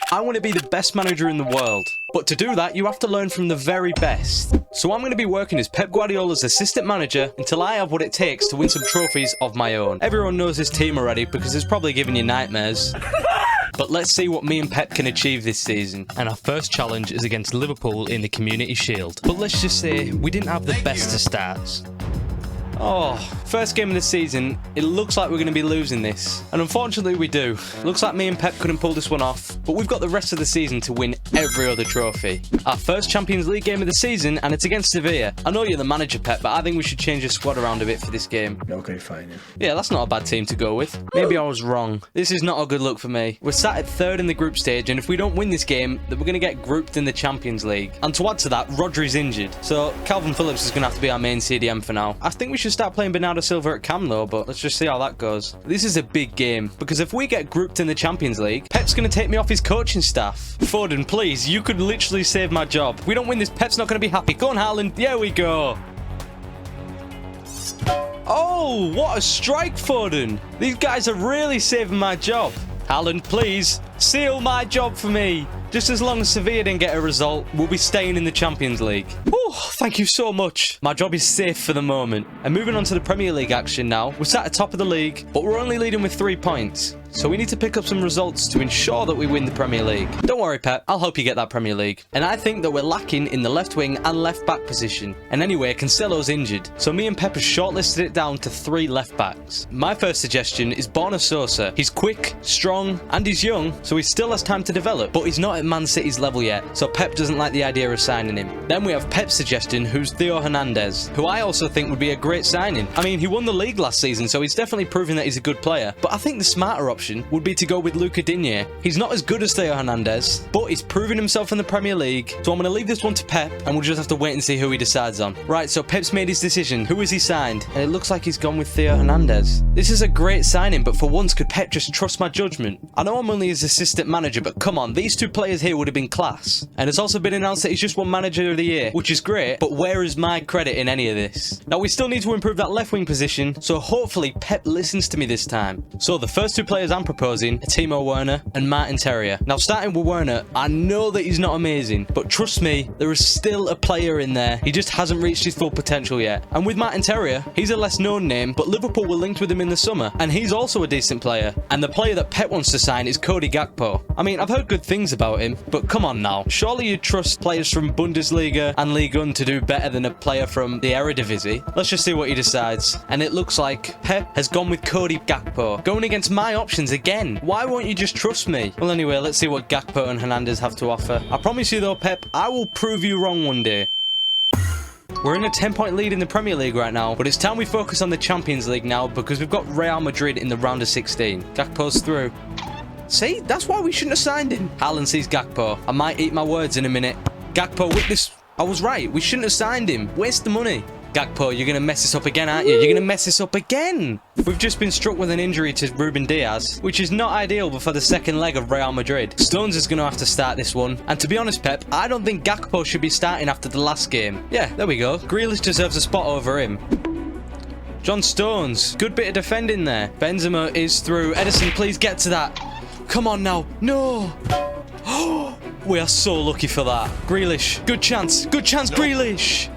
I want to be the best manager in the world. But to do that, you have to learn from the very best. So I'm going to be working as Pep Guardiola's assistant manager until I have what it takes to win some trophies of my own. Everyone knows this team already because it's probably giving you nightmares. But let's see what me and Pep can achieve this season. And our first challenge is against Liverpool in the Community Shield. But let's just say we didn't have the best of starts. Oh, first game of the season, it looks like we're going to be losing this. And unfortunately we do. Looks like me and Pep couldn't pull this one off, but we've got the rest of the season to win every other trophy. Our first Champions League game of the season, and it's against Sevilla. I know you're the manager, Pep, but I think we should change the squad around a bit for this game. Okay, fine. Yeah, that's not a bad team to go with. Maybe I was wrong. This is not a good look for me. We're sat at third in the group stage, and if we don't win this game, then we're going to get grouped in the Champions League. And to add to that, Rodri's injured. So Calvin Phillips is going to have to be our main CDM for now. I think we should start playing Bernardo Silva at cam though, but let's just see how that goes. This is a big game, because if we get grouped in the Champions League, Pep's going to take me off his coaching staff. Foden, please, you could literally save my job. If we don't win this, Pep's not going to be happy. Go on, Haaland. There we go. Oh, what a strike, Foden. These guys are really saving my job. Haaland, please, seal my job for me. Just as long as Sevilla didn't get a result, we'll be staying in the Champions League. Oh, thank you so much. My job is safe for the moment. And moving on to the Premier League action now. We're sat at top of the league, but we're only leading with 3 points. So we need to pick up some results to ensure that we win the Premier League. Don't worry, Pep. I'll help you get that Premier League. And I think that we're lacking in the left wing and left back position. And anyway, Cancelo's injured. So me and Pep have shortlisted it down to 3 left backs. My first suggestion is Borna Sosa. He's quick, strong, and he's young, so he still has time to develop. But he's not at Man City's level yet, so Pep doesn't like the idea of signing him. Then we have Pep's suggestion, who's Theo Hernandez, who I also think would be a great signing. I mean, he won the league last season, so he's definitely proven that he's a good player. But I think the smarter option would be to go with Luca Digne. He's not as good as Theo Hernandez, but he's proven himself in the Premier League, so I'm going to leave this one to Pep, and we'll just have to wait and see who he decides on. Right, so Pep's made his decision. Who has he signed? And it looks like he's gone with Theo Hernandez. This is a great signing, but for once, could Pep just trust my judgment? I know I'm only his assistant manager, but come on, these 2 players here would have been class. And it's also been announced that he's just won Manager of the Year, which is great, but where is my credit in any of this? Now, we still need to improve that left wing position, so hopefully Pep listens to me this time. So the first 2 players I'm proposing are Timo Werner and Martin Terrier. Now, starting with Werner, I know that he's not amazing, but trust me, there is still a player in there. He just hasn't reached his full potential yet. And with Martin Terrier, he's a less known name, but Liverpool were linked with him in the summer, and he's also a decent player. And the player that Pep wants to sign is Cody Gakpo. I mean, I've heard good things about him, but come on now. Surely you'd trust players from Bundesliga and Ligue 1 to do better than a player from the Eredivisie. Let's just see what he decides. And it looks like Pep has gone with Cody Gakpo, going against my options again. Why won't you just trust me? Well, anyway, let's see what Gakpo and Hernandez have to offer. I promise you though, Pep, I will prove you wrong one day. We're in a 10-point lead in the Premier League right now, but it's time we focus on the Champions League now because we've got Real Madrid in the round of 16. Gakpo's through. See, that's why we shouldn't have signed him. Haaland sees Gakpo. I might eat my words in a minute. Gakpo, witness. I was right. We shouldn't have signed him. Waste the money. Gakpo, you're going to mess this up again, aren't you? You're going to mess this up again. We've just been struck with an injury to Ruben Diaz, which is not ideal before the second leg of Real Madrid. Stones is going to have to start this one. And to be honest, Pep, I don't think Gakpo should be starting after the last game. Yeah, there we go. Grealish deserves a spot over him. John Stones. Good bit of defending there. Benzema is through. Edison, please get to that. Come on now. No. We are so lucky for that. Grealish. Good chance. Good chance, Grealish.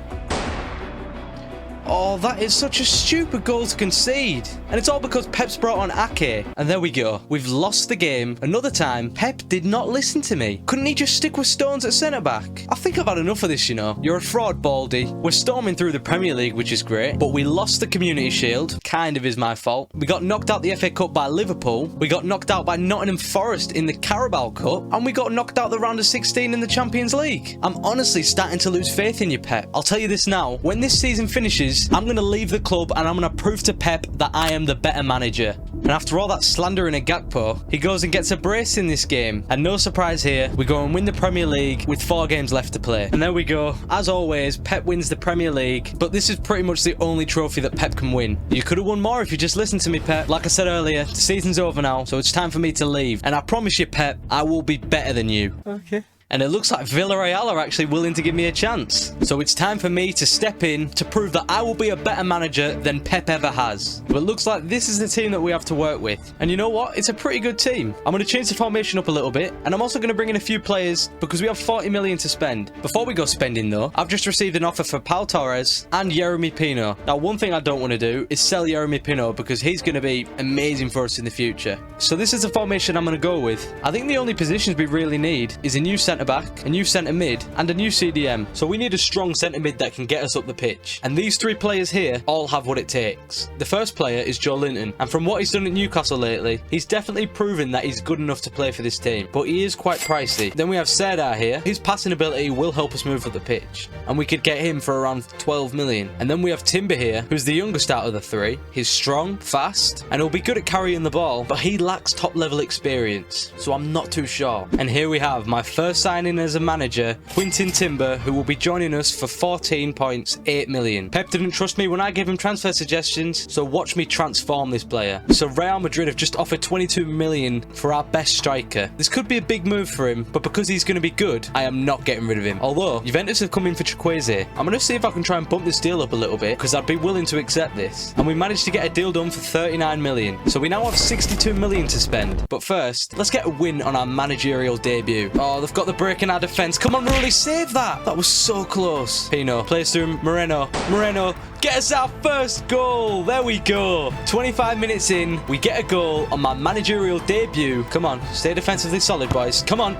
Oh, that is such a stupid goal to concede. And it's all because Pep's brought on Ake. And there we go. We've lost the game. Another time, Pep did not listen to me. Couldn't he just stick with Stones at centre-back? I think I've had enough of this, you know. You're a fraud, Baldy. We're storming through the Premier League, which is great. But we lost the Community Shield. Kind of is my fault. We got knocked out the FA Cup by Liverpool. We got knocked out by Nottingham Forest in the Carabao Cup. And we got knocked out the round of 16 in the Champions League. I'm honestly starting to lose faith in you, Pep. I'll tell you this now. When this season finishes, I'm going to leave the club and I'm going to prove to Pep that I am the better manager. And after all that slandering of Gakpo, he goes and gets a brace in this game. And no surprise here, we go and win the Premier League with 4 games left to play. And there we go. As always, Pep wins the Premier League. But this is pretty much the only trophy that Pep can win. You could have won more if you just listened to me, Pep. Like I said earlier, the season's over now, so it's time for me to leave. And I promise you, Pep, I will be better than you. Okay. And it looks like Villarreal are actually willing to give me a chance. So it's time for me to step in to prove that I will be a better manager than Pep ever has. But it looks like this is the team that we have to work with. And you know what? It's a pretty good team. I'm going to change the formation up a little bit. And I'm also going to bring in a few players because we have 40 million to spend. Before we go spending though, I've just received an offer for Pau Torres and Yeremy Pino. Now, one thing I don't want to do is sell Yeremy Pino because he's going to be amazing for us in the future. So this is the formation I'm going to go with. I think the only positions we really need is a new centre-back, a new centre-mid, and a new CDM. So we need a strong centre-mid that can get us up the pitch. And these three players here all have what it takes. The first player is Joe Linton. And from what he's done at Newcastle lately, he's definitely proven that he's good enough to play for this team. But he is quite pricey. Then we have Serdar here. His passing ability will help us move up the pitch. And we could get him for around 12 million. And then we have Timber here, who's the youngest out of the three. He's strong, fast, and he'll be good at carrying the ball, but he lacks top-level experience. So I'm not too sure. And here we have my first signing as a manager, Quintin Timber, who will be joining us for 14.8 million. Pep didn't trust me when I gave him transfer suggestions, so watch me transform this player. So Real Madrid have just offered 22 million for our best striker. This could be a big move for him, but because he's going to be good, I am not getting rid of him. Although, Juventus have come in for Chukwueze. I'm going to see if I can try and bump this deal up a little bit, because I'd be willing to accept this. And we managed to get a deal done for 39 million. So we now have 62 million to spend. But first, let's get a win on our managerial debut. Oh, they've got the break in our defense. Come on, Rulli, save that. That was so close. Pino plays through Moreno. Moreno, get us our first goal. There we go. 25 minutes in, we get a goal on my managerial debut. Come on, stay defensively solid, boys. Come on.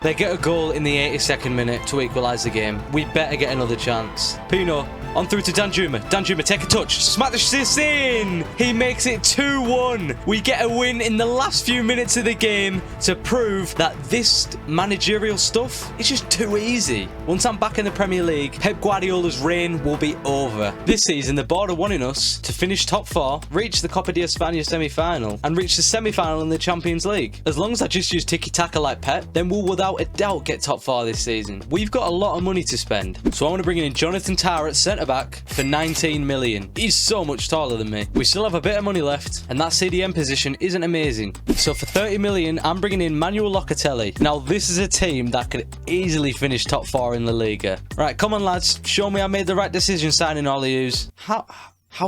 They get a goal in the 82nd minute to equalise the game. We better get another chance. Pino, on through to Danjuma. Danjuma, take a touch. Smack this in. He makes it 2-1. We get a win in the last few minutes of the game to prove that this managerial stuff is just too easy. Once I'm back in the Premier League, Pep Guardiola's reign will be over. This season, the board are wanting us to finish top 4, reach the Copa de España semi-final, and reach the semi-final in the Champions League. As long as I just use tiki-taka like Pep, then we'll without a doubt get top 4 this season. We've got a lot of money to spend. So I want to bring in Jonathan Tah at centre-back for 19 million. He's so much taller than me. We still have a bit of money left, and that CDM position isn't amazing. So for 30 million, I'm bringing in Manuel Locatelli. Now, this is a team that could easily finish top 4 in La Liga. Right, come on, lads. Show me I made the right decision signing all of yous. How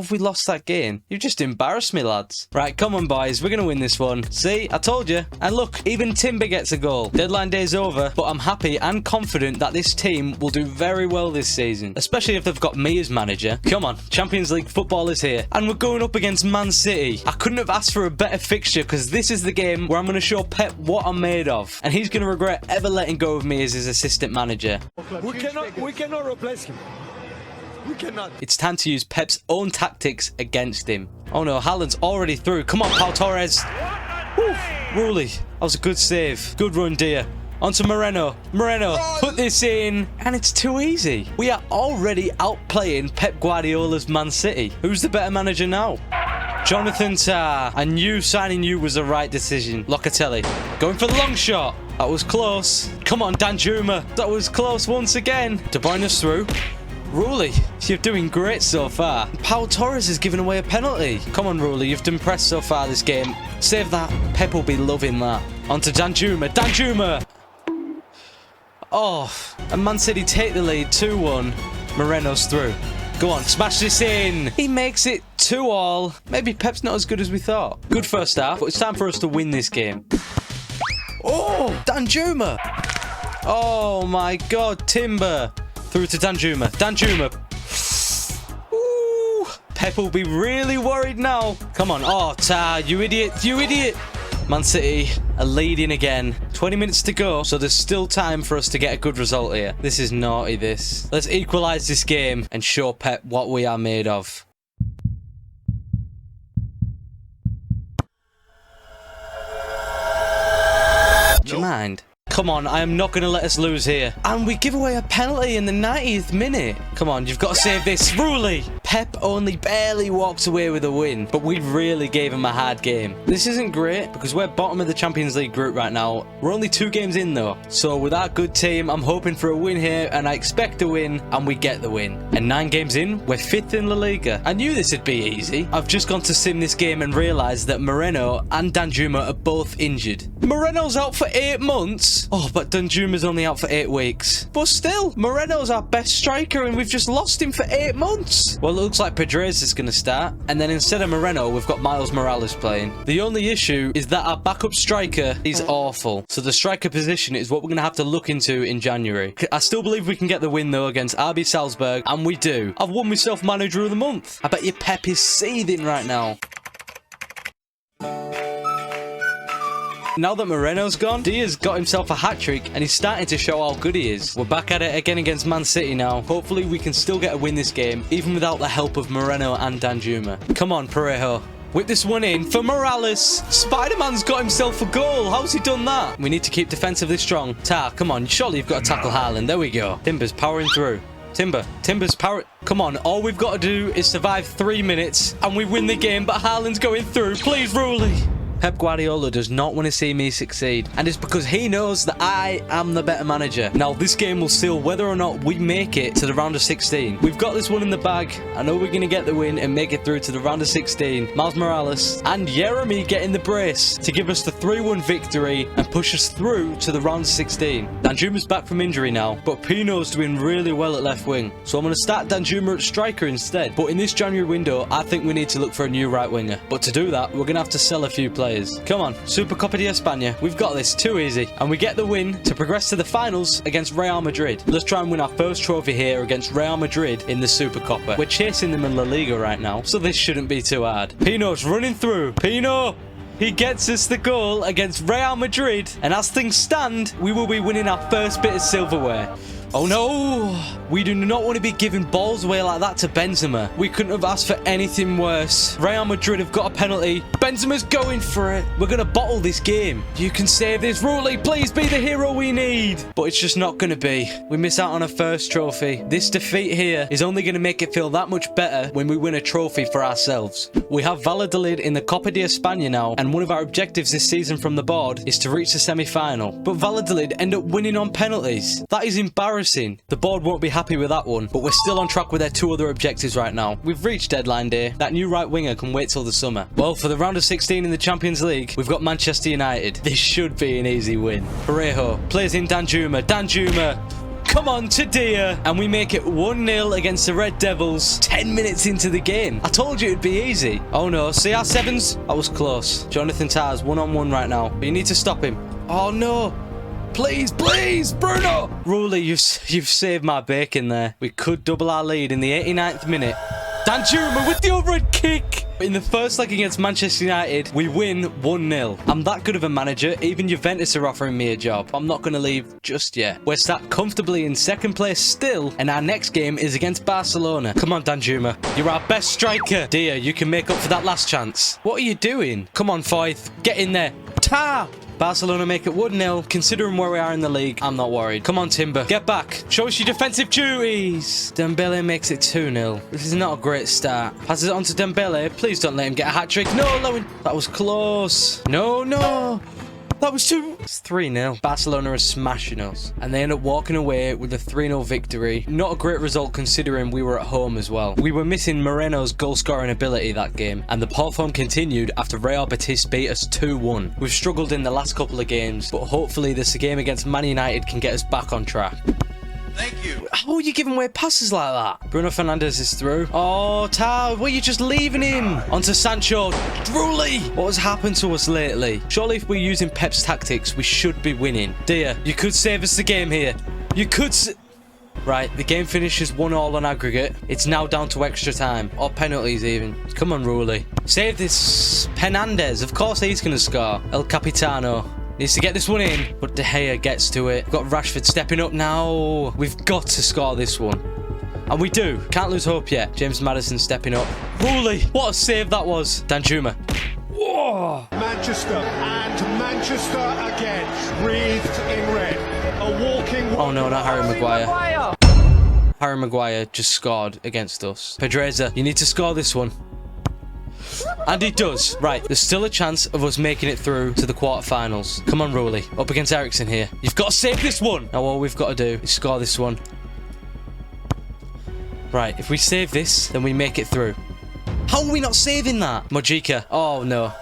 have we lost that game? You just embarrassed me, lads. Right, come on, boys. We're going to win this one. See, I told you. And look, even Timber gets a goal. Deadline day's over, but I'm happy and confident that this team will do very well this season, especially if they've got me as manager. Come on, Champions League football is here. And we're going up against Man City. I couldn't have asked for a better fixture because this is the game where I'm going to show Pep what I'm made of. And he's going to regret ever letting go of me as his assistant manager. We cannot replace him. We cannot. It's time to use Pep's own tactics against him. Oh no, Haaland's already through. Come on, Pau Torres. Rulli, that was a good save. Good run, dear. On to Moreno. Moreno, put this in. And it's too easy. We are already outplaying Pep Guardiola's Man City. Who's the better manager now? Jonathan Tah. I knew signing you was the right decision. Locatelli, going for the long shot. That was close. Come on, Danjuma. That was close once again. De Bruyne's through. Rulli, you're doing great so far. Pau Torres has given away a penalty. Come on, Rulli, you've done press so far this game. Save that. Pep will be loving that. On to Danjuma. Danjuma! Oh, and Man City take the lead 2-1. Moreno's through. Go on, smash this in. He makes it 2-2. Maybe Pep's not as good as we thought. Good first half, but it's time for us to win this game. Oh, Danjuma! Oh my God, Timber! Through to Danjuma. Danjuma. Ooh. Pep will be really worried now. Come on. Oh, Tah, you idiot. You idiot. Man City are leading again. 20 minutes to go, so there's still time for us to get a good result here. This is naughty, this. Let's equalise this game and show Pep what we are made of. Do you mind? Come on, I am not going to let us lose here. And we give away a penalty in the 90th minute. Come on, you've got to save this. Rulli! Pep only barely walks away with a win, but we really gave him a hard game. This isn't great because we're bottom of the Champions League group right now. We're only 2 games in though. So with our good team, I'm hoping for a win here, and I expect a win, and we get the win. And 9 games in, we're 5th in La Liga. I knew this would be easy. I've just gone to sim this game and realised that Moreno and Danjuma are both injured. Moreno's out for 8 months. Oh, but Danjuma's only out for 8 weeks. But still, Moreno's our best striker and we've just lost him for 8 months. Well, it looks like Pedrez is going to start. And then instead of Moreno, we've got Miles Morales playing. The only issue is that our backup striker is awful. So the striker position is what we're going to have to look into in January. I still believe we can get the win, though, against RB Salzburg. And we do. I've won myself Manager of the Month. I bet you Pep is seething right now. Now that Moreno's gone, Diaz got himself a hat-trick and he's starting to show how good he is. We're back at it again against Man City now. Hopefully we can still get a win this game, even without the help of Moreno and Danjuma. Come on, Parejo. Whip this one in for Morales. Spider-Man's got himself a goal. How's he done that? We need to keep defensively strong. Tar, come on. Surely you've got to tackle Haaland. There we go. Timber's powering through. Timber's power. Come on, all we've got to do is survive 3 minutes and we win the game, but Haaland's going through. Please, Ruley. Pep Guardiola does not want to see me succeed, and it's because he knows that I am the better manager. Now, this game will seal whether or not we make it to the round of 16. We've got this one in the bag. I know we're going to get the win and make it through to the round of 16. Miles Morales and Jeremy getting the brace to give us the 3-1 victory and push us through to the round of 16. Danjuma's back from injury now, but Pino's doing really well at left wing. So I'm going to start Danjuma at striker instead. But in this January window, I think we need to look for a new right winger. But to do that, we're going to have to sell a few players. Come on, Supercopa de España. We've got this. Too easy. And we get the win to progress to the finals against Real Madrid. Let's try and win our first trophy here against Real Madrid in the Supercopa. We're chasing them in La Liga right now, so this shouldn't be too hard. Pino's running through. Pino! He gets us the goal against Real Madrid. And as things stand, we will be winning our first bit of silverware. Oh no! We do not want to be giving balls away like that to Benzema. We couldn't have asked for anything worse. Real Madrid have got a penalty. Benzema's going for it. We're going to bottle this game. You can save this. Ruley, please be the hero we need. But it's just not going to be. We miss out on a first trophy. This defeat here is only going to make it feel that much better when we win a trophy for ourselves. We have Valladolid in the Copa de España now, and one of our objectives this season from the board is to reach the semi-final. But Valladolid end up winning on penalties. That is embarrassing. The board won't be happy with that one, but we're still on track with their 2 other objectives right now. We've reached deadline day. That new right winger can wait till the summer. Well, for the round of 16 in the Champions League, we've got Manchester United. This should be an easy win. Parejo plays in Danjuma. Danjuma! Come on, Tadia. And we make it 1-0 against the Red Devils 10 minutes into the game. I told you it'd be easy. Oh no, CR7s? That was close. Jonathan Tah's 1-on-1 right now, but you need to stop him. Oh no. Please, please, Bruno! Ruley, you've saved my bacon there. We could double our lead in the 89th minute. Danjuma with the overhead kick! In the first leg against Manchester United, we win 1-0. I'm that good of a manager, even Juventus are offering me a job. I'm not going to leave just yet. We're sat comfortably in second place still, and our next game is against Barcelona. Come on, Danjuma. You're our best striker. Dear, you can make up for that last chance. What are you doing? Come on, Foyth. Get in there. Ta! Barcelona make it 1-0. Considering where we are in the league, I'm not worried. Come on, Timber. Get back. Show us your defensive duties. Dembele makes it 2-0. This is not a great start. Passes it on to Dembele. Please don't let him get a hat-trick. No, Lowen. That was close. No, no. That was too... It's 3-0. Barcelona are smashing us. And they end up walking away with a 3-0 victory. Not a great result considering we were at home as well. We were missing Moreno's goal-scoring ability that game. And the poor form continued after Real Betis beat us 2-1. We've struggled in the last couple of games. But hopefully this game against Man United can get us back on track. Thank you. How are you giving away passes like that? Bruno Fernandes is through. Oh, Tao, were you just leaving him? Onto Sancho. Drooly. What has happened to us lately? Surely if we're using Pep's tactics, we should be winning. Dear, you could save us the game here. You could... Right, the game finishes 1-1 on aggregate. It's now down to extra time. Or penalties even. Come on, Ruley. Save this. Fernandes. Of course he's going to score. El Capitano. Needs to get this one in, but De Gea gets to it. We've got Rashford stepping up now. We've got to score this one. And we do. Can't lose hope yet. James Maddison stepping up. Ruley, what a save that was. Danjuma. Whoa. Manchester and Manchester again, breathed in red. A walking... Oh no, not Harry Maguire. Harry Maguire just scored against us. Pedreza, you need to score this one. And he does. Right, there's still a chance of us making it through to the quarterfinals. Come on, Rowley. Up against Eriksen here. You've got to save this one. Now, all we've got to do is score this one. Right, if we save this, then we make it through. How are we not saving that? Mojica. Oh, no.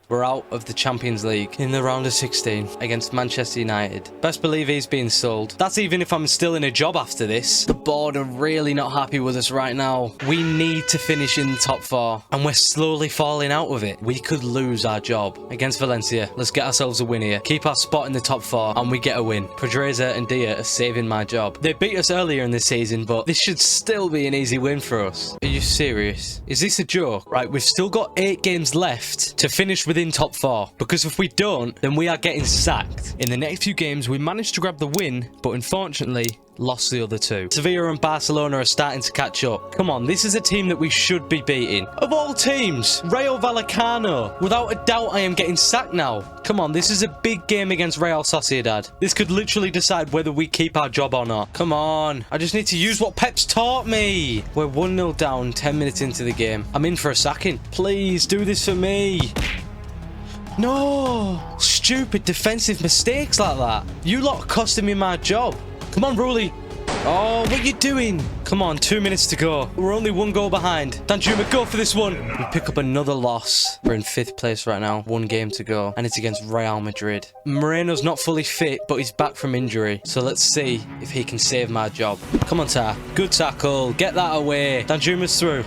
we're out of the Champions League in the round of 16 against Manchester United. Best believe he's being sold. That's even if I'm still in a job after this. The board are really not happy with us right now. We need to finish in the top 4, and we're slowly falling out of it. We could lose our job against Valencia. Let's get ourselves a win here. Keep our spot in the top 4, and we get a win. Pedreza and Dia are saving my job. They beat us earlier in this season, but this should still be an easy win for us. Are you serious? Is this a joke? Right, we've still got 8 games left to finish within top 4, because if we don't, then we are getting sacked. In the next few games, we managed to grab the win, but unfortunately, lost the other 2. Sevilla and Barcelona are starting to catch up. Come on, this is a team that we should be beating. Of all teams, Rayo Vallecano. Without a doubt, I am getting sacked now. Come on, this is a big game against Real Sociedad. This could literally decide whether we keep our job or not. Come on, I just need to use what Pep's taught me. We're 1-0 down 10 minutes into the game. I'm in for a sacking. Please, do this for me. No! Stupid defensive mistakes like that. You lot are costing me my job. Come on, Rulli. Oh, what are you doing? Come on, 2 minutes to go. We're only 1 goal behind. Danjuma, go for this one. We pick up another loss. We're in 5th place right now. 1 game to go. And it's against Real Madrid. Moreno's not fully fit, but he's back from injury. So let's see if he can save my job. Come on, Ta. Good tackle. Get that away. Danjuma's through.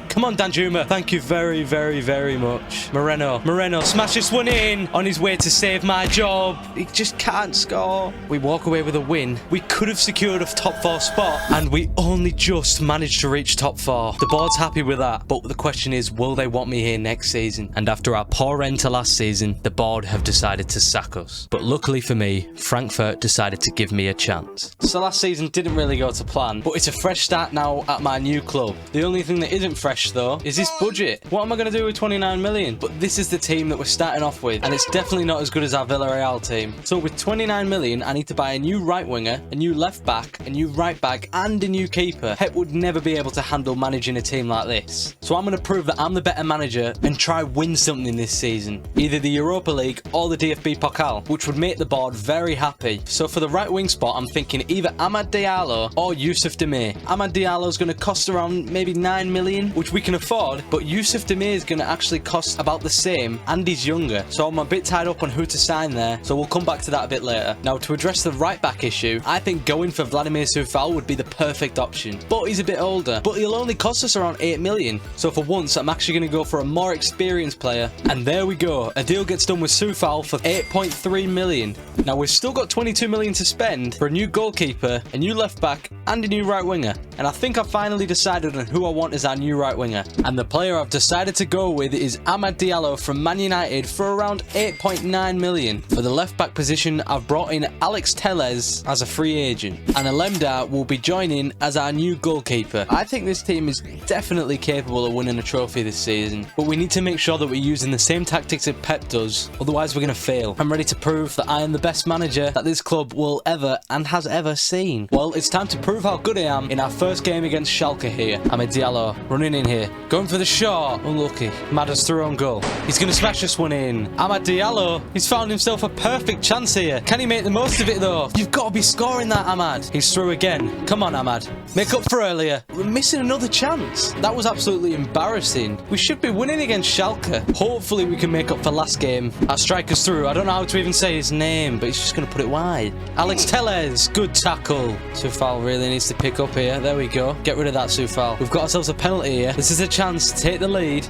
Come on, Danjuma. Thank you very, very, very much. Moreno, smash this one in. On his way to save my job. He just can't score. We walk away with a win. We could have secured a top 4 spot, and we only just managed to reach top 4. The board's happy with that, but the question is, will they want me here next season? And after our poor end to last season, the board have decided to sack us. But luckily for me, Frankfurt decided to give me a chance. So last season didn't really go to plan, but it's a fresh start now at my new club. The only thing that isn't fresh though is this budget. What am I going to do with 29 million? But this is the team that we're starting off with, and it's definitely not as good as our Villarreal team. So with 29 million, I need to buy a new right winger, a new left back, a new right back, and a new keeper. Pep would never be able to handle managing a team like this. So I'm going to prove that I'm the better manager and try win something this season. Either the Europa League or the DFB Pokal, which would make the board very happy. So for the right wing spot, I'm thinking either Amad Diallo or Yusuf Demir. Amad Diallo is going to cost around maybe 9 million, which we can afford, but Yusuf Demir is going to actually cost about the same, and he's younger, so I'm a bit tied up on who to sign there, so we'll come back to that a bit later. Now, to address the right back issue, I think going for Vladimir Coufal would be the perfect option, but he's a bit older, but he'll only cost us around 8 million, so for once I'm actually going to go for a more experienced player, and there we go, a deal gets done with Coufal for 8.3 million. Now, we've still got 22 million to spend for a new goalkeeper, a new left back, and a new right winger, and I think I've finally decided on who I want as our new right winger. And the player I've decided to go with is Amad Diallo from Man United for around 8.9 million. For the left back position, I've brought in Alex Telles as a free agent, and Alemdar will be joining as our new goalkeeper. I think this team is definitely capable of winning a trophy this season, but we need to make sure that we're using the same tactics that Pep does, otherwise we're going to fail. I'm ready to prove that I am the best manager that this club will ever and has ever seen. Well, it's time to prove how good I am in our first game against Schalke here. Amad Diallo running in here, going for the shot. Unlucky. Madder's through on goal. He's going to smash this one in. Amad Diallo, he's found himself a perfect chance here. Can he make the most of it though? You've got to be scoring that, Amad. He's through again. Come on, Amad. Make up for earlier. We're missing another chance. That was absolutely embarrassing. We should be winning against Schalke. Hopefully we can make up for last game. Our striker's through. I don't know how to even say his name, but he's just going to put it wide. Alex Telles, good tackle. Coufal really needs to pick up here. There we go. Get rid of that, Coufal. We've got ourselves a penalty here. This is a chance to take the lead.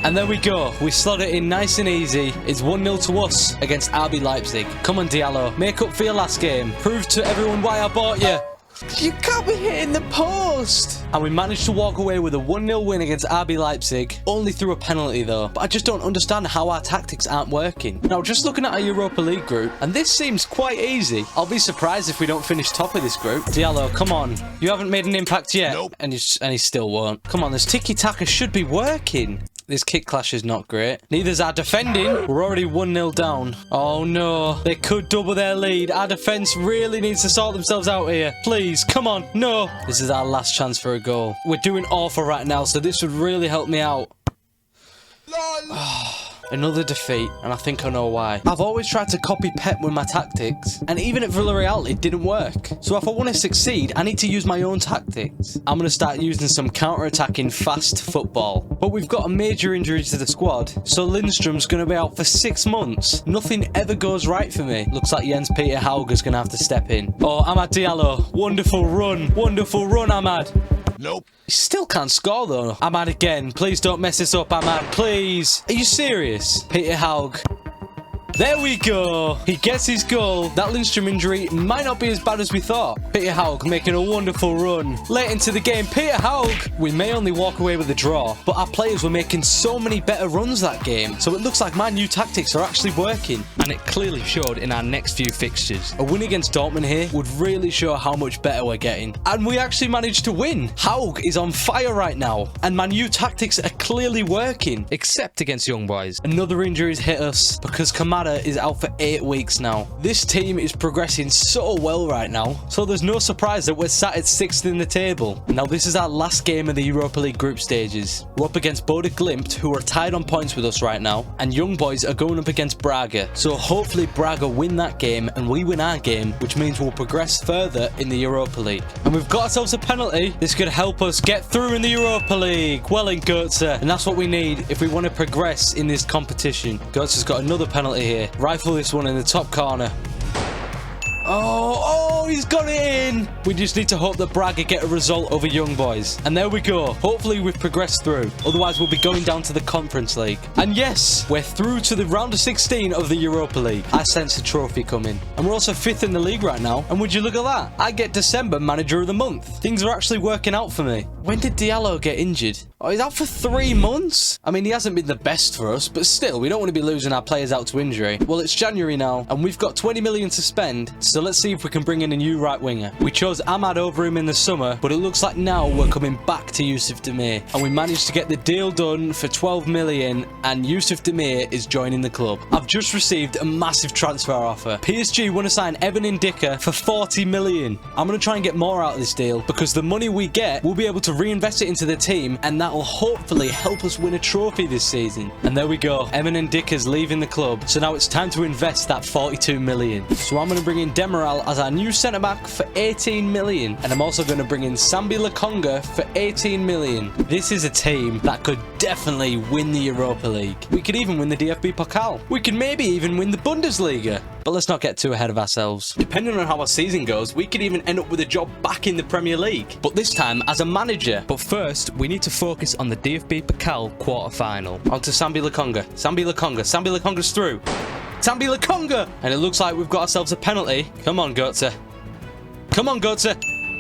And there we go. We slot it in nice and easy. It's 1-0 to us against RB Leipzig. Come on, Diallo. Make up for your last game. Prove to everyone why I bought you. You can't be hitting the post. And we managed to walk away with a 1-0 win against RB Leipzig, only through a penalty though. But I just don't understand how our tactics aren't working. Now, just looking at our Europa League group, and this seems quite easy. I'll be surprised if we don't finish top of this group. Diallo, come on. You haven't made an impact yet. Nope. And he still won't. Come on, this tiki-taka should be working. This kick clash is not great. Neither's our defending. We're already 1-0 down. Oh no. They could double their lead. Our defense really needs to sort themselves out here. Please, come on. No. This is our last chance for a goal. We're doing awful right now, so this would really help me out. Another defeat, and I think I know why. I've always tried to copy Pep with my tactics, and even at Villarreal, it didn't work. So if I want to succeed, I need to use my own tactics. I'm going to start using some counter-attacking fast football. But we've got a major injury to the squad, so Lindstrom's going to be out for 6 months. Nothing ever goes right for me. Looks like Jens-Peter Hauger's going to have to step in. Oh, Amad Diallo. Wonderful run. Wonderful run, Amad. Nope. He still can't score though. Amad again. Please don't mess this up, Amad. Please. Are you serious? Peter Haug. There we go. He gets his goal. That Lindstrom injury might not be as bad as we thought. Peter Haug making a wonderful run. Late into the game, Peter Haug. We may only walk away with a draw, but our players were making so many better runs that game. So it looks like my new tactics are actually working. And it clearly showed in our next few fixtures. A win against Dortmund here would really show how much better we're getting. And we actually managed to win. Haug is on fire right now. And my new tactics are clearly working. Except against Young Boys. Another injury has hit us because Kamada is out for 8 weeks now. This team is progressing so well right now, so there's no surprise that we're sat at 6th in the table. Now this is our last game of the Europa League group stages. We're up against Bodo Glimt, who are tied on points with us right now, and Young Boys are going up against Braga. So hopefully Braga win that game and we win our game, which means we'll progress further in the Europa League. And we've got ourselves a penalty. This could help us get through in the Europa League. Well in, Goetze. And that's what we need if we want to progress in this competition. Goetze's got another penalty here. Rifle this one in the top corner. Oh, he's got it in. We just need to hope that Braga get a result over Young Boys. And there we go. Hopefully we've progressed through. Otherwise, we'll be going down to the Conference League. And yes, we're through to the round of 16 of the Europa League. I sense a trophy coming. And we're also 5th in the league right now. And would you look at that? I get December Manager of the Month. Things are actually working out for me. When did Diallo get injured? Oh, he's out for 3 months? I mean, he hasn't been the best for us, but still, we don't want to be losing our players out to injury. Well, it's January now, and we've got 20 million to spend, so let's see if we can bring in a new right winger. We chose Amad over him in the summer, but it looks like now we're coming back to Yusuf Demir, and we managed to get the deal done for 12 million, and Yusuf Demir is joining the club. I've just received a massive transfer offer. PSG want to sign Evan Ndicka for 40 million. I'm going to try and get more out of this deal, because the money we get, we'll be able to reinvest it into the team, and that will hopefully help us win a trophy this season. And there we go. Evan Ndicka's leaving the club, so now it's time to invest that 42 million. So I'm going to bring in Demiral as our new centre-back for 18 million, and I'm also going to bring in Sambi Lokonga for 18 million. This is a team that could definitely win the Europa League. We could even win the DFB Pokal. We could maybe even win the Bundesliga. But let's not get too ahead of ourselves. Depending on how our season goes, we could even end up with a job back in the Premier League. But this time as a manager. But first, we need to focus on the DFB Pokal quarter-final. On to Sambi Lokonga. Sambi Lokonga. Sambi Lokonga's through. Sambi Lokonga! And it looks like we've got ourselves a penalty. Come on, Goetze. Come on, Goetze.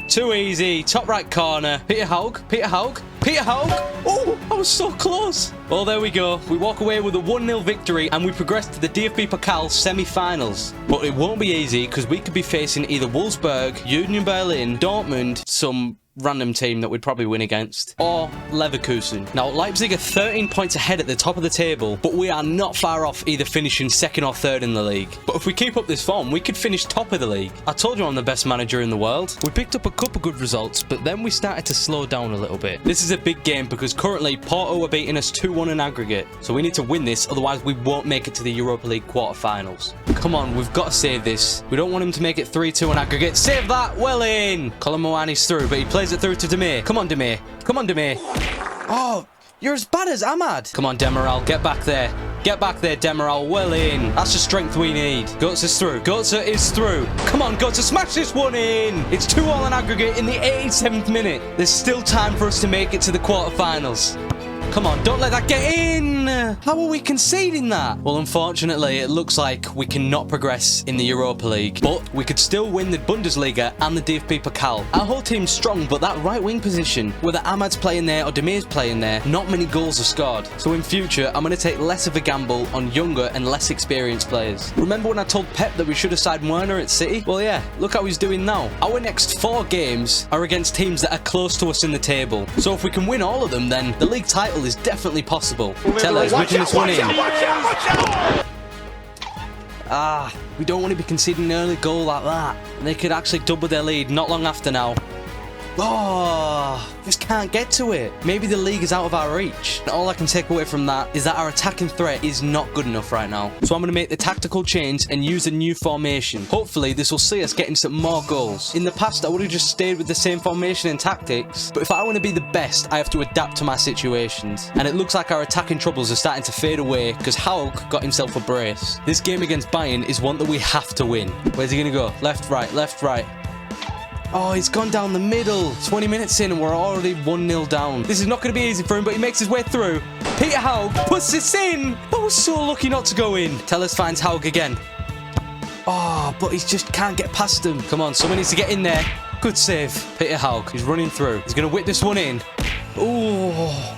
Too easy. Top right corner. Peter Haug. Peter Haug. Peter Haug. Oh, I was so close. Well, there we go. We walk away with a 1-0 victory and we progress to the DFB Pokal semi-finals. But it won't be easy because we could be facing either Wolfsburg, Union Berlin, Dortmund, some random team that we'd probably win against, or Leverkusen. Now, Leipzig are 13 points ahead at the top of the table, but we are not far off either finishing 2nd or 3rd in the league. But if we keep up this form, we could finish top of the league. I told you I'm the best manager in the world. We picked up a couple good results, but then we started to slow down a little bit. This is a big game because currently Porto are beating us 2-1 in aggregate, so we need to win this, otherwise we won't make it to the Europa League quarter-finals. Come on, we've got to save this. We don't want him to make it 3-2 in aggregate. Save that! Well in! Colin Moani's through, but he plays it through to Demir. Come on, Demir. Come on, Demir. Oh, you're as bad as Amad. Come on, Demiral. Get back there. Get back there, Demiral. Well in. That's the strength we need. Goetze's through. Goetze is through. Come on, Goetze. Smash this one in. It's 2-2 in aggregate in the 87th minute. There's still time for us to make it to the quarterfinals. Come on, don't let that get in! How are we conceding that? Well, unfortunately, it looks like we cannot progress in the Europa League, but we could still win the Bundesliga and the DFB Pokal. Our whole team's strong, but that right wing position, whether Amad's playing there or Demir's playing there, not many goals are scored. So in future, I'm going to take less of a gamble on younger and less experienced players. Remember when I told Pep that we should have signed Werner at City? Well, yeah, look how he's doing now. Our next 4 games are against teams that are close to us in the table. So if we can win all of them, then the league title is definitely possible. Tellez whipping this one in. We don't want to be conceding an early goal like that. They could actually double their lead not long after now. Oh, just can't get to it. Maybe the league is out of our reach. And all I can take away from that is that our attacking threat is not good enough right now. So I'm going to make the tactical change and use a new formation. Hopefully, this will see us getting some more goals. In the past, I would have just stayed with the same formation and tactics. But if I want to be the best, I have to adapt to my situations. And it looks like our attacking troubles are starting to fade away because Haug got himself a brace. This game against Bayern is one that we have to win. Where's he going to go? Left, right, left, right. Oh, he's gone down the middle. 20 minutes in and we're already 1-0 down. This is not going to be easy for him, but he makes his way through. Peter Haug puts this in. I was so lucky not to go in. Tellers finds Haug again. Oh, but he just can't get past him. Come on, someone needs to get in there. Good save. Peter Haug. He's running through. He's going to whip this one in. Oh.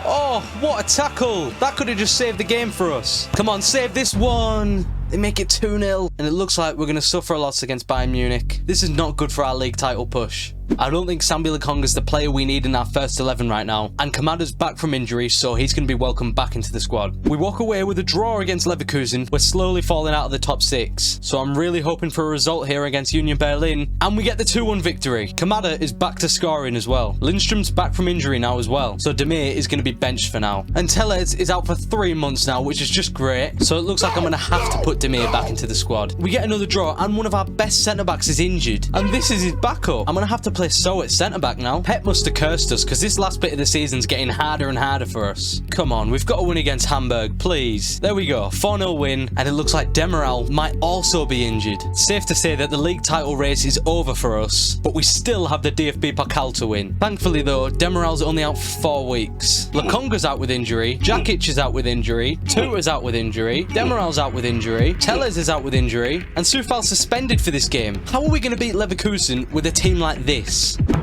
Oh, what a tackle. That could have just saved the game for us. Come on, save this one. They make it 2-0. And it looks like we're going to suffer a loss against Bayern Munich. This is not good for our league title push. I don't think Sambi Lokonga is the player we need in our first 11 right now. And Kamada's back from injury, so he's going to be welcomed back into the squad. We walk away with a draw against Leverkusen. We're slowly falling out of the top 6. So I'm really hoping for a result here against Union Berlin. And we get the 2-1 victory. Kamada is back to scoring as well. Lindstrom's back from injury now as well. So Demir is going to be benched for now. And Tellez is out for 3 months now, which is just great. So it looks like I'm going to have to put Demir back into the squad. We get another draw, and one of our best centre-backs is injured. And this is his backup. I'm going to have to play So at centre-back now. Pep must have cursed us, because this last bit of the season's getting harder and harder for us. Come on, we've got to win against Hamburg, please. There we go, 4-0 win, and it looks like Demiral might also be injured. Safe to say that the league title race is over for us, but we still have the DFB Pokal to win. Thankfully though, Demiral's only out for 4 weeks. Lokonga's out with injury, Jakic is out with injury, Tuta's out with injury, Demiral's out with injury, Tellez is out with injury, and Soufal's suspended for this game. How are we going to beat Leverkusen with a team like this?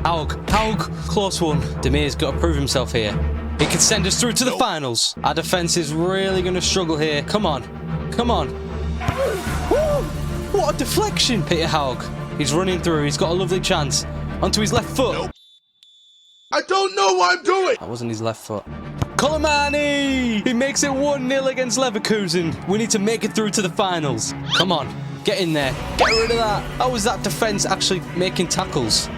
Haug, close one. Demir's got to prove himself here. He could send us through to the finals. Our defense is really going to struggle here. Come on, come on. Woo! What a deflection. Peter Haug, he's running through. He's got a lovely chance. Onto his left foot. I don't know what I'm doing. That wasn't his left foot. Colomani! He makes it 1-0 against Leverkusen. We need to make it through to the finals. Come on, get in there. Get rid of that. How was that defense actually making tackles?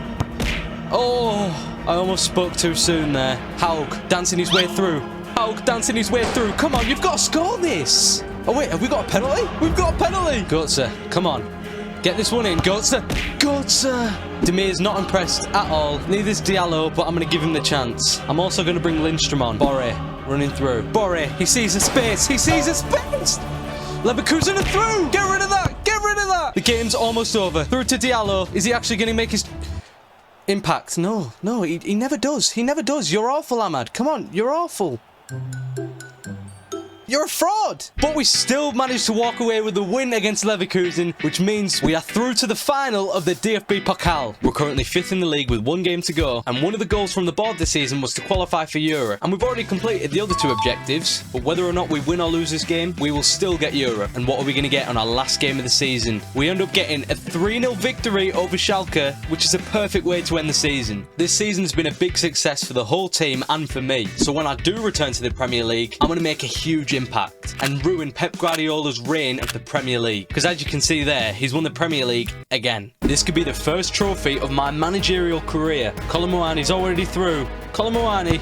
Oh, I almost spoke too soon there. Haug dancing his way through. Haug dancing his way through. Come on, you've got to score this. Oh wait, have we got a penalty? We've got a penalty. Götze, come on. Get this one in. Götze. Götze. Demir's not impressed at all. Neither is Diallo, but I'm going to give him the chance. I'm also going to bring Lindstrom on. Borre running through. Borre, he sees a space. He sees a space. Leverkusen are through. Get rid of that. Get rid of that. The game's almost over. Through to Diallo. Is he actually going to make his impact? No, he never does. He never does. You're awful, Ahmad. Come on, you're awful. You're a fraud! But we still managed to walk away with a win against Leverkusen, which means we are through to the final of the DFB Pokal. We're currently 5th in the league with 1 game to go, and one of the goals from the board this season was to qualify for Europe. And we've already completed the other 2 objectives, but whether or not we win or lose this game, we will still get Europe. And what are we going to get on our last game of the season? We end up getting a 3-0 victory over Schalke, which is a perfect way to end the season. This season's been a big success for the whole team and for me, so when I do return to the Premier League, I'm going to make a huge impact and ruin Pep Guardiola's reign of the Premier League, because as you can see there, he's won the Premier League again. This could be the first trophy of my managerial career. Colomboani's already through. Colomboani,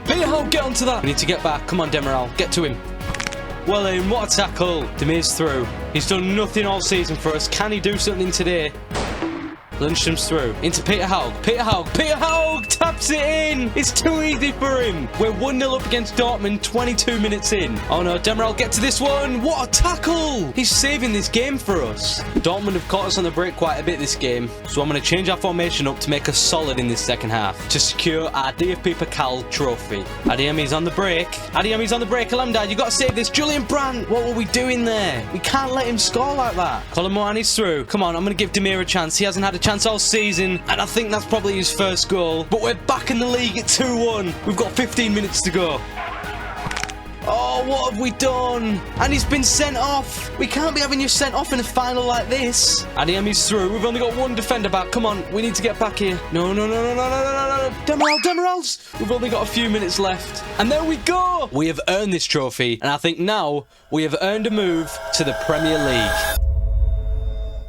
Peter Haug, get onto that. We need to get back. Come on, Demiral, get to him. Well in, what a tackle. Demir's through. He's done nothing all season for us. Can he do something today? Lindstrom's through. Into Peter Haug. Peter Haug taps it in. It's too easy for him. We're 1-0 up against Dortmund 22 minutes in. Oh no, Demiral, get to this one. What a tackle. He's saving this game for us. Dortmund have caught us on the break quite a bit this game, so I'm going to change our formation up to make us solid in this second half to secure our DFB Pokal trophy. Adeyemi's on the break. Alamdad, you got to save this. Julian Brandt, what were we doing there? We can't let him score like that. Colomboani's through. Come on, I'm going to give Demir a chance. He hasn't had a chance all season, and I think that's probably his first goal. But we're back in the league at 2-1. We've got 15 minutes to go. Oh, what have we done? And he's been sent off. We can't be having you sent off in a final like this. Adeyemi's through. We've only got 1 defender back. Come on, we need to get back here. No. Demiral's. We've only got a few minutes left. And there we go. We have earned this trophy, and I think now we have earned a move to the Premier League.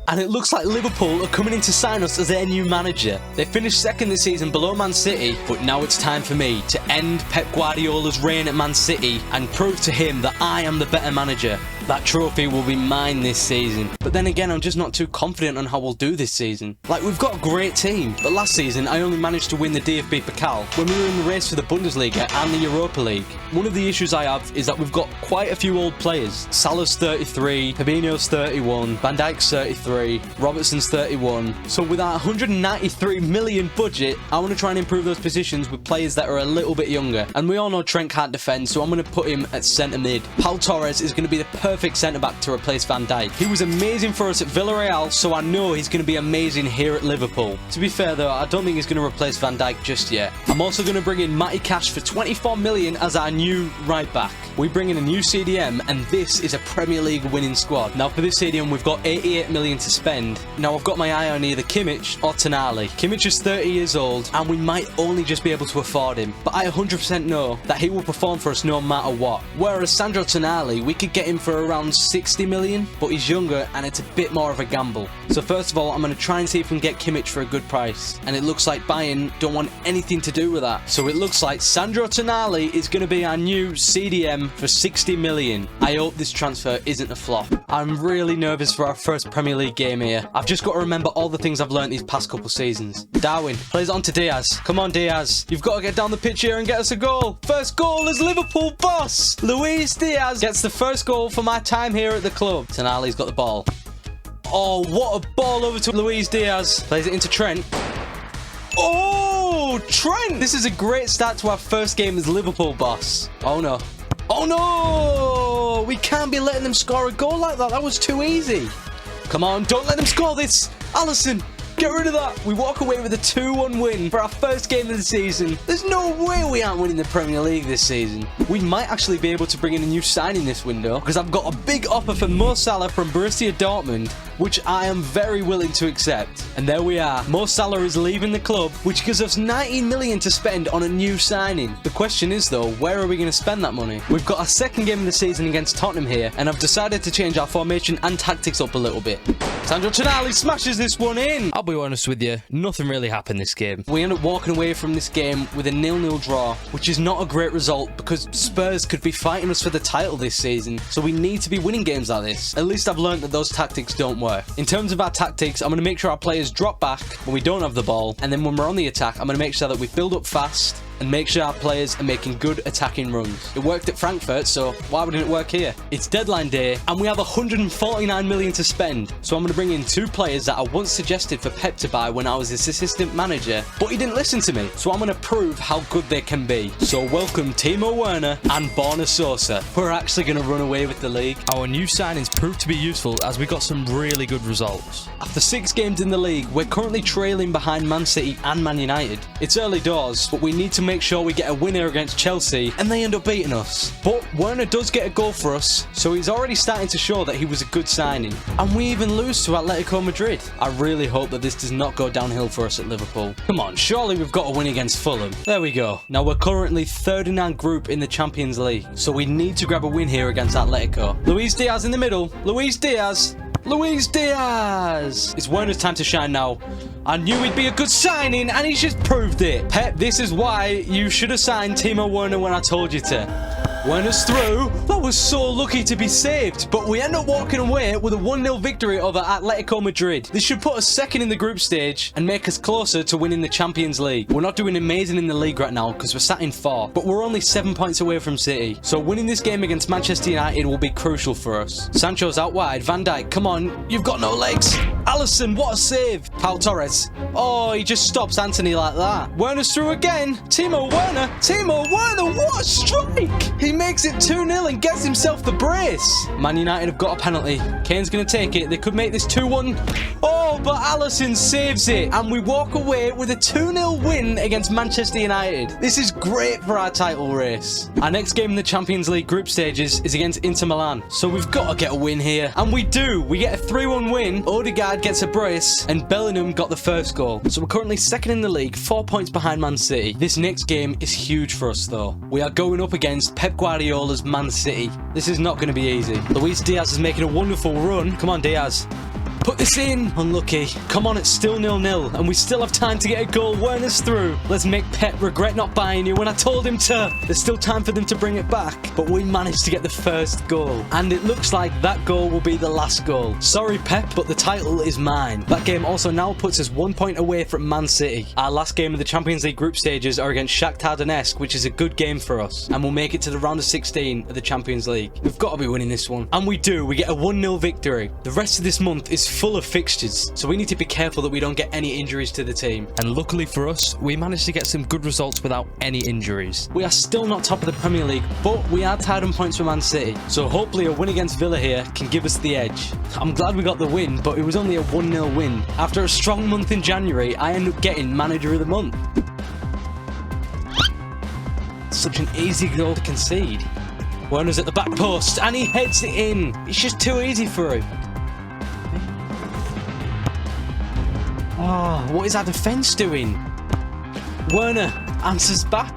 And it looks like Liverpool are coming in to sign us as their new manager. They finished second this season below Man City, but now it's time for me to end Pep Guardiola's reign at Man City and prove to him that I am the better manager. That trophy will be mine this season. But then again, I'm just not too confident on how we'll do this season. Like, we've got a great team, but last season I only managed to win the DFB Pokal when we were in the race for the Bundesliga and the Europa League. One of the issues I have is that we've got quite a few old players. Salah's 33, Fabinho's 31, Van Dijk's 33, Robertson's 31. So with our 193 million budget, I want to try and improve those positions with players that are a little bit younger. And we all know Trent can't defend, so I'm going to put him at centre mid. Pau Torres is going to be the perfect centre back to replace Van Dijk. He was amazing for us at Villarreal, so I know he's going to be amazing here at Liverpool. To be fair though, I don't think he's going to replace Van Dijk just yet. I'm also going to bring in Matty Cash for 24 million as our new right back. We bring in a new CDM, and this is a Premier League winning squad. Now for this CDM, we've got 88 million to spend. Now I've got my eye on either Kimmich or Tonali. Kimmich is 30 years old, and we might only just be able to afford him, but I 100% know that he will perform for us no matter what. Whereas Sandro Tonali, we could get him for around 60 million, but he's younger and it's a bit more of a gamble. So first of all, I'm going to try and see if we can get Kimmich for a good price, and it looks like Bayern don't want anything to do with that. So it looks like Sandro Tonali is going to be our new CDM for 60 million. I hope this transfer isn't a flop. I'm really nervous for our first Premier League game here. I've just got to remember all the things I've learned these past couple seasons. Darwin plays it on to Diaz. Come on, Diaz. You've got to get down the pitch here and get us a goal. First goal as Liverpool boss. Luis Diaz gets the first goal for my time here at the club. Tonali's got the ball. Oh, what a ball over to Luis Diaz. Plays it into Trent. Oh, Trent! This is a great start to our first game as Liverpool boss. Oh no. Oh no! We can't be letting them score a goal like that. That was too easy. Come on, don't let them score this. Alisson, get rid of that. We walk away with a 2-1 win for our first game of the season. There's no way we aren't winning the Premier League this season. We might actually be able to bring in a new signing this window, because I've got a big offer for Mo Salah from Borussia Dortmund, which I am very willing to accept. And there we are. Mo Salah is leaving the club, which gives us 19 million to spend on a new signing. The question is though, where are we going to spend that money? We've got our second game of the season against Tottenham here, and I've decided to change our formation and tactics up a little bit. Sandro Tonali smashes this one in. I'll be honest with you, nothing really happened this game. We end up walking away from this game with a 0-0 draw, which is not a great result because Spurs could be fighting us for the title this season, so we need to be winning games like this. At least I've learned that those tactics don't work. In terms of our tactics, I'm going to make sure our players drop back when we don't have the ball, and then when we're on the attack, I'm going to make sure that we build up fast and make sure our players are making good attacking runs. It worked at Frankfurt, so why wouldn't it work here? It's deadline day, and we have 149 million to spend, so I'm going to bring in two players that I once suggested for Pep to buy when I was his assistant manager, but he didn't listen to me, so I'm going to prove how good they can be. So welcome Timo Werner and Borna Sosa. We're actually going to run away with the league. Our new signings proved to be useful as we got some really good results. After 6 games in the league, we're currently trailing behind Man City and Man United. It's early doors, but we need to make sure we get a winner against Chelsea, and they end up beating us. But Werner does get a goal for us, so he's already starting to show that he was a good signing. And we even lose to Atletico Madrid. I really hope that this does not go downhill for us at Liverpool. Come on, surely we've got to win against Fulham. There we go. Now we're currently third in our group in the Champions League, so we need to grab a win here against Atletico. Luis Diaz in the middle. Luis Diaz. Luis Diaz! It's Werner's time to shine now. I knew he'd be a good signing, and he's just proved it. Pep, this is why you should have signed Timo Werner when I told you to. Werner's through. That was so lucky to be saved, but we end up walking away with a 1-0 victory over Atletico Madrid. This should put us second in the group stage and make us closer to winning the Champions League. We're not doing amazing in the league right now because we're sat in 4th, but we're only 7 points away from City. So winning this game against Manchester United will be crucial for us. Sancho's out wide. Van Dijk, come on. You've got no legs. Alisson, what a save. Pau Torres. Oh, he just stops Anthony like that. Werner's through again. Timo Werner. Timo Werner, what a strike. He makes it 2-0 and gets himself the brace. Man United have got a penalty. Kane's going to take it. They could make this 2-1. Oh, but Alisson saves it. And we walk away with a 2-0 win against Manchester United. This is great for our title race. Our next game in the Champions League group stages is against Inter Milan. So we've got to get a win here. And we do. We get a 3-1 win. Odegaard gets a brace. And Bellingham got the first goal. So we're currently second in the league, 4 points behind Man City. This next game is huge for us though. We are going up against Pep Guardiola's Man City. This is not going to be easy. Luis Diaz is making a wonderful run. Come on, Diaz. Put this in. Unlucky. Come on, it's still 0-0, and we still have time to get a goal. Werner's through. Let's make Pep regret not buying you when I told him to. There's still time for them to bring it back, but we managed to get the first goal, and it looks like that goal will be the last goal. Sorry, Pep, but the title is mine. That game also now puts us 1 point away from Man City. Our last game of the Champions League group stages are against Shakhtar Donetsk, which is a good game for us, and we'll make it to the round of 16 of the Champions League. We've got to be winning this one, and we do. We get a 1-0 victory. The rest of this month is full of fixtures, so we need to be careful that we don't get any injuries to the team. And luckily for us, we managed to get some good results without any injuries. We are still not top of the Premier League, but we are tied on points with Man City, so hopefully a win against Villa here can give us the edge. I'm glad we got the win, but it was only a 1-0 win. After a strong month in January, I end up getting Manager of the Month. Such an easy goal to concede. Werner's at the back post, and he heads it in. It's just too easy for him. Oh, what is our defence doing? Werner answers back.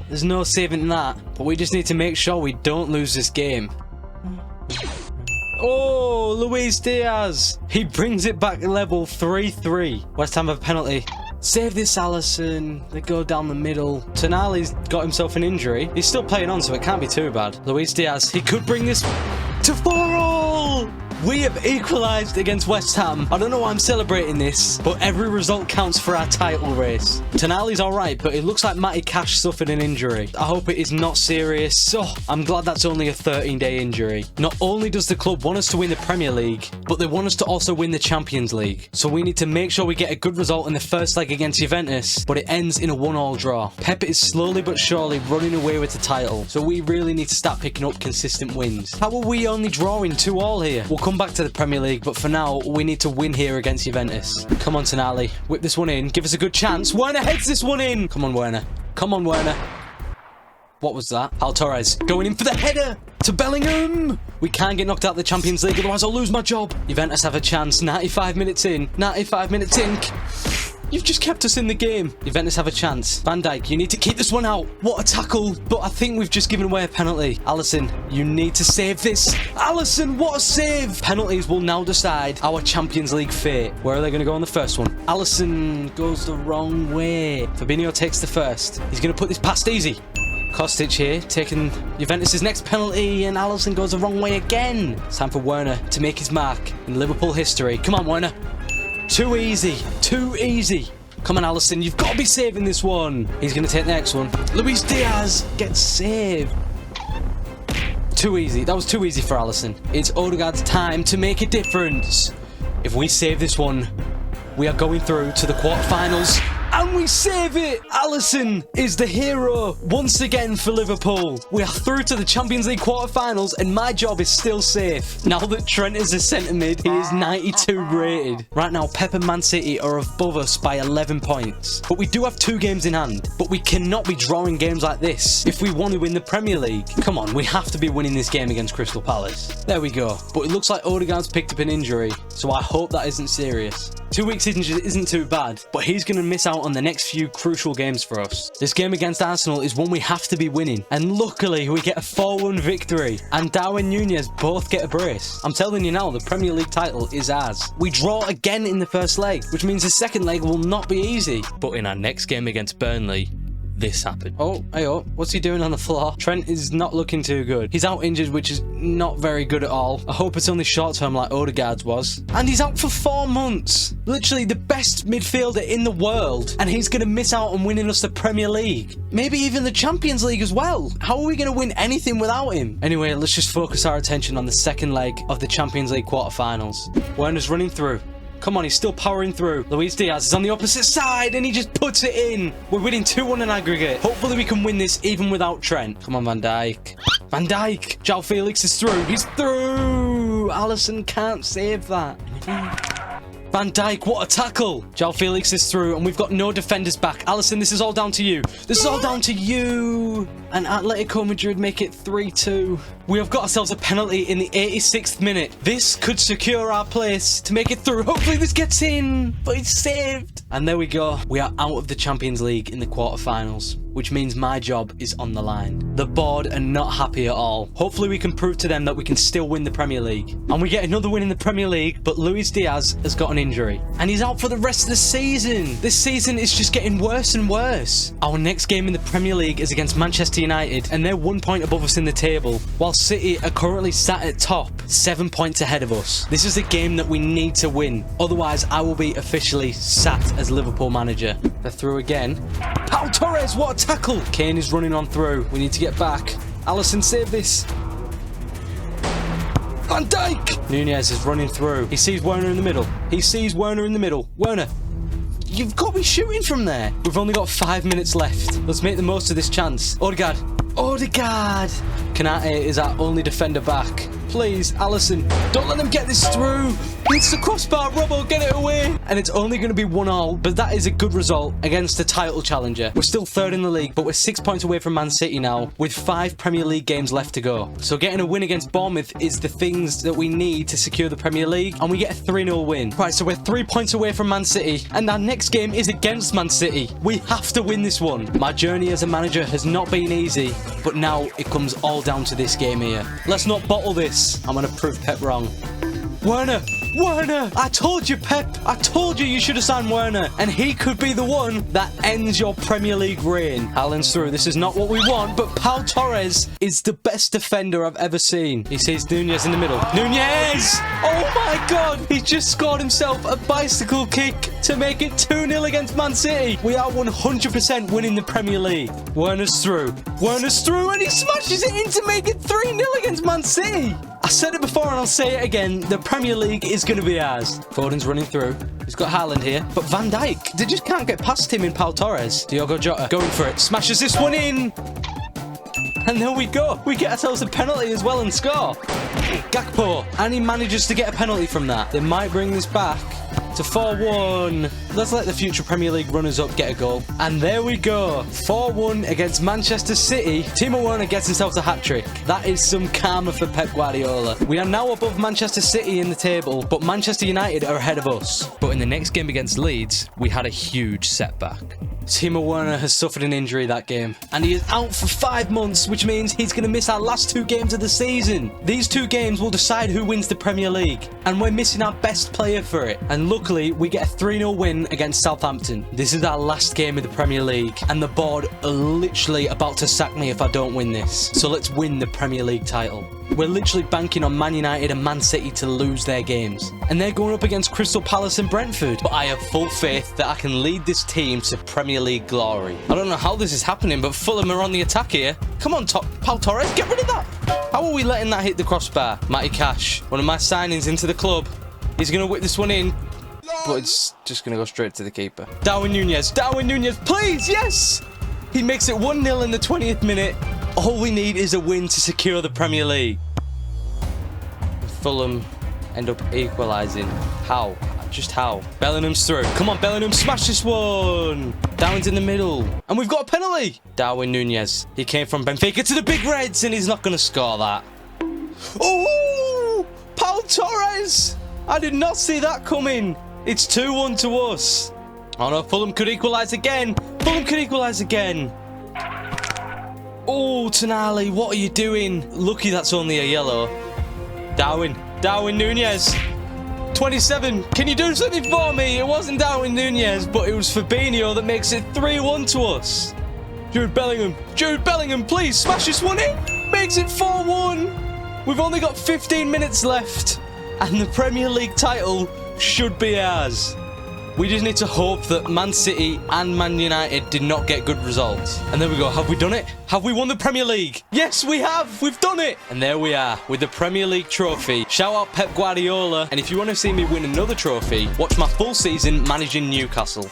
There's no saving that, but we just need to make sure we don't lose this game. Oh, Luis Diaz. He brings it back level 3-3. West Ham have a penalty. Save this, Alisson. They go down the middle. Tonali's got himself an injury. He's still playing on, so it can't be too bad. Luis Diaz, he could bring this to 4-all. We have equalised against West Ham. I don't know why I'm celebrating this, but every result counts for our title race. Tonali's alright, but it looks like Matty Cash suffered an injury. I hope it is not serious. Oh, I'm glad that's only a 13-day injury. Not only does the club want us to win the Premier League, but they want us to also win the Champions League. So we need to make sure we get a good result in the first leg against Juventus, but it ends in a 1-all draw. Pep is slowly but surely running away with the title, so we really need to start picking up consistent wins. How are we only drawing 2-all here? We'll come back to the Premier League, but for now, we need to win here against Juventus. Come on, Tonali. Whip this one in. Give us a good chance. Werner heads this one in. Come on, Werner. Come on, Werner. What was that? Al Torres going in for the header to Bellingham. We can't get knocked out of the Champions League, otherwise I'll lose my job. Juventus have a chance. 95 minutes in. 95 minutes in. You've just kept us in the game. Juventus have a chance. Van Dijk, you need to keep this one out. What a tackle. But I think we've just given away a penalty. Alisson, you need to save this. Alisson, what a save. Penalties will now decide our Champions League fate. Where are they going to go on the first one? Alisson goes the wrong way. Fabinho takes the first. He's going to put this past easy. Kostic here, taking Juventus' next penalty, and Alisson goes the wrong way again. It's time for Werner to make his mark in Liverpool history. Come on, Werner. Too easy. Too easy. Come on, Alisson. You've got to be saving this one. He's going to take the next one. Luis Diaz gets saved. Too easy. That was too easy for Alisson. It's Odegaard's time to make a difference. If we save this one, we are going through to the quarterfinals. And we save it! Alisson is the hero once again for Liverpool. We are through to the Champions League quarterfinals, and my job is still safe. Now that Trent is a centre mid, he is 92 rated. Right now, Pep and Man City are above us by 11 points. But we do have 2 games in hand. But we cannot be drawing games like this if we want to win the Premier League. Come on, we have to be winning this game against Crystal Palace. There we go. But it looks like Odegaard's picked up an injury, so I hope that isn't serious. 2 weeks injury isn't too bad, but he's going to miss out on the next few crucial games for us. This game against Arsenal is one we have to be winning, and luckily we get a 4-1 victory, and Darwin Núñez both get a brace. I'm telling you now, the Premier League title is ours. We draw again in the first leg, which means the second leg will not be easy. But in our next game against Burnley, this happened. Oh, hey, what's he doing on the floor? Trent is not looking too good. He's out injured, which is not very good at all. I hope it's only short term like Odegaard's was. And he's out for 4 months. Literally the best midfielder in the world. And he's going to miss out on winning us the Premier League. Maybe even the Champions League as well. How are we going to win anything without him? Anyway, let's just focus our attention on the second leg of the Champions League quarterfinals. Werner's running through. Come on, he's still powering through. Luis Diaz is on the opposite side, and he just puts it in. We're winning 2-1 in aggregate. Hopefully we can win this even without Trent. Come on, Van Dijk. Van Dijk. João Felix is through. He's through. Alisson can't save that. Van Dijk, what a tackle. João Felix is through, and we've got no defenders back. Alisson, this is all down to you. This is all down to you. And Atletico Madrid make it 3-2. We have got ourselves a penalty in the 86th minute. This could secure our place to make it through. Hopefully this gets in, but it's saved. And there we go. We are out of the Champions League in the quarterfinals. which means my job is on the line. The board are not happy at all. Hopefully we can prove to them that we can still win the Premier League. And we get another win in the Premier League, but Luis Diaz has got an injury. And he's out for the rest of the season. This season is just getting worse and worse. Our next game in the Premier League is against Manchester United, and they're 1 point above us in the table, while City are currently sat at top, 7 points ahead of us. This is a game that we need to win. Otherwise, I will be officially sat as Liverpool manager. They're through again. Pau Torres, what a tackle! Kane is running on through. We need to get back. Alisson, save this. Van Dijk! Nunez is running through. He sees Werner in the middle. He sees Werner in the middle. Werner, you've got to be shooting from there. We've only got 5 minutes left. Let's make the most of this chance. Odegaard. Odegaard! Kanate is our only defender back. Please, Alisson, don't let them get this through. It's the crossbar, Robbo, get it away. And it's only going to be 1-1, but that is a good result against a title challenger. We're still third in the league, but we're 6 points away from Man City now, with 5 Premier League games left to go. So getting a win against Bournemouth is the things that we need to secure the Premier League, and we get a 3-0 win. Right, so we're 3 points away from Man City, and our next game is against Man City. We have to win this one. My journey as a manager has not been easy, but now it comes all down to this game here. Let's not bottle this. I'm going to prove Pep wrong. Werner! Werner! I told you, Pep! I told you should have signed Werner, and he could be the one that ends your Premier League reign. Haaland's through. This is not what we want, but Pau Torres is the best defender I've ever seen. He sees Nunez in the middle. Nunez! Oh my God! He's just scored himself a bicycle kick to make it 2-0 against Man City. We are 100% winning the Premier League. Werner's through. Werner's through, and he smashes it in to make it 3-0 against Man City. I said it before and I'll say it again, the Premier League is going to be ours. Foden's running through. He's got Haaland here. But Van Dijk, they just can't get past him in Pau Torres. Diogo Jota going for it. Smashes this one in. And there we go. We get ourselves a penalty as well and score. Gakpo. And he manages to get a penalty from that. They might bring this back to 4-1. Let's let the future Premier League runners-up get a goal. And there we go. 4-1 against Manchester City. Timo Werner gets himself a hat-trick. That is some karma for Pep Guardiola. We are now above Manchester City in the table, but Manchester United are ahead of us. But in the next game against Leeds, we had a huge setback. Timo Werner has suffered an injury that game, and he is out for 5 months, which means he's going to miss our last 2 games of the season. These 2 games will decide who wins the Premier League, and we're missing our best player for it. And luckily, we get a 3-0 win against Southampton. This is our last game of the Premier League, and the board are literally about to sack me if I don't win this. So let's win the Premier League title. We're literally banking on Man United and Man City to lose their games. And they're going up against Crystal Palace and Brentford. But I have full faith that I can lead this team to Premier League glory. I don't know how this is happening, but Fulham are on the attack here. Come on, Pau Torres, get rid of that. How are we letting that hit the crossbar? Matty Cash, one of my signings into the club. He's going to whip this one in, but it's just going to go straight to the keeper. Darwin Nunez, please, yes! He makes it 1-0 in the 20th minute. All we need is a win to secure the Premier League. Fulham end up equalising. How? Just how? Bellingham's through. Come on, Bellingham, smash this one. Darwin's in the middle. And we've got a penalty. Darwin Nunez. He came from Benfica to the Big Reds, and he's not going to score that. Oh! Pau Torres! I did not see that coming. It's 2-1 to us. Oh no, Fulham could equalise again. Fulham could equalise again. Oh, Tonali, what are you doing? Lucky that's only a yellow. Darwin Nunez. 27. Can you do something for me? It wasn't Darwin Nunez, but it was Fabinho that makes it 3-1 to us. Jude Bellingham, please smash this one in. Makes it 4-1. We've only got 15 minutes left, and the Premier League title should be ours. We just need to hope that Man City and Man United did not get good results. And there we go. Have we done it? Have we won the Premier League? Yes, we have. We've done it. And there we are with the Premier League trophy. Shout out Pep Guardiola. And if you want to see me win another trophy, watch my full season managing Newcastle.